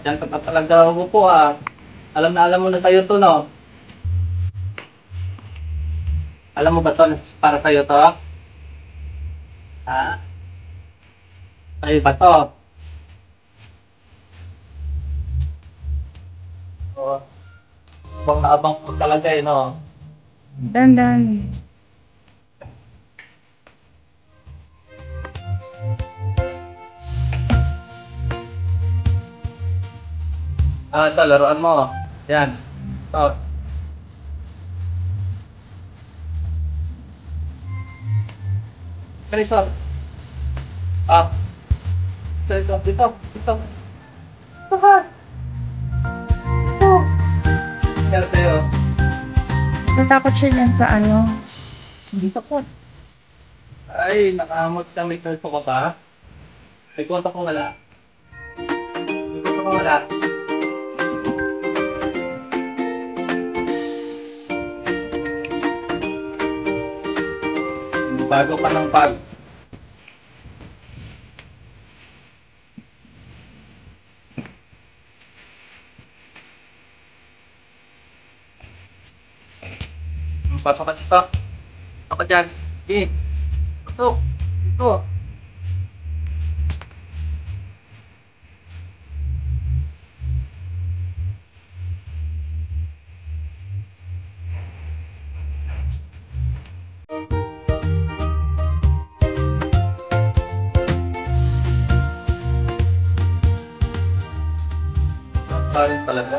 Diyan ka pa talaga umupo ah. Alam na alam mo na sa'yo to, no? Alam mo ba to, para sa'yo to? Ha? Sa'yo ba to? Oo. Abang na abang ko talaga eh, no? Dandan. Ah, ito, laruan mo. Yan. Ito. Ganito. Ah, dito, dito, dito. Ito ka. Ito. Yan sa'yo. Natakot siya dyan sa ano. Dito ko. Ay, nakamot ka. May kwento ko ba? May kwento ko wala. May kwento ko wala. Bago pa ng pag. Pasok ka dito. Pasok ka dyan. Sige. Pasok. Dito. Sorry talaga.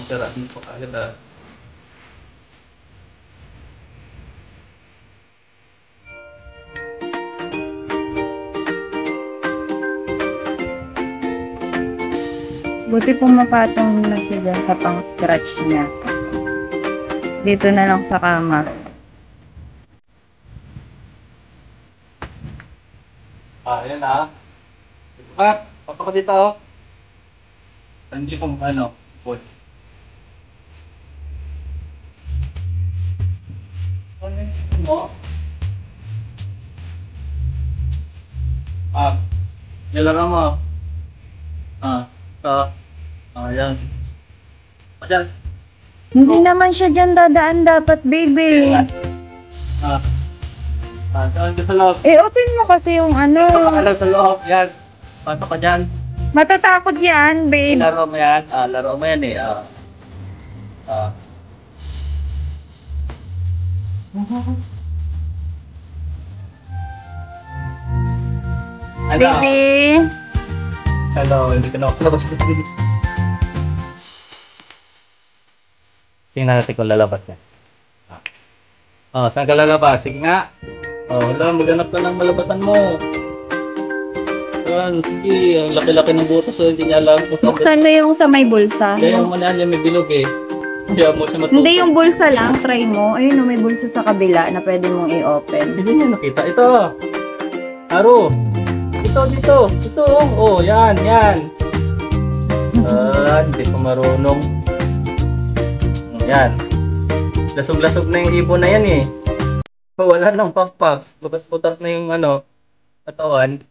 Sirain ko agad ah. Buti pumapatong na siya dyan sa pang-scratch niya. Dito na lang sa kama. Ah, yan ah. Dito ka. Pasok ka dito oh. Hindi kung ano. Food. Ano mo? Ah. Nilaro mo. Ah. Ito. Ah, yan. Ayan. Hindi naman siya dyan dadaan dapat, baby. Ah. Ah, doon ka sa loob. Open mo kasi yung ano. Pasok ka lang sa loob. Yan. Pasok ka dyan. Matatakot yan, babe. Laro mo yan. Ah, laro mo yan eh. Ah. Ah. Ano? Baby. Hello, hindi ka na palabas na. Tingnan natin kung lalabas niya. Oh, saan ka lalabas? Sige nga. Oh, wala, maghanap ka ng malabasan mo. Yan, sige, ang laki-laki ng butas so hindi niya alam kung saan. Buksan mo yung sa may bulsa. Kaya yung man yan, may bilog eh. Kaya mo siya matuto. Hindi yung bulsa lang, try mo. Ayun, may bulsa sa kabila na pwede mong i-open. Hindi niya nakita. Ito. Aro. Ito, dito. Ito. Oh, yan, yan. Ah, hindi ko marunong. Yan. Lasog-lasog na yung ibon na yan eh. Wala nang pakpak. Butas-butas na yung ano, katawan.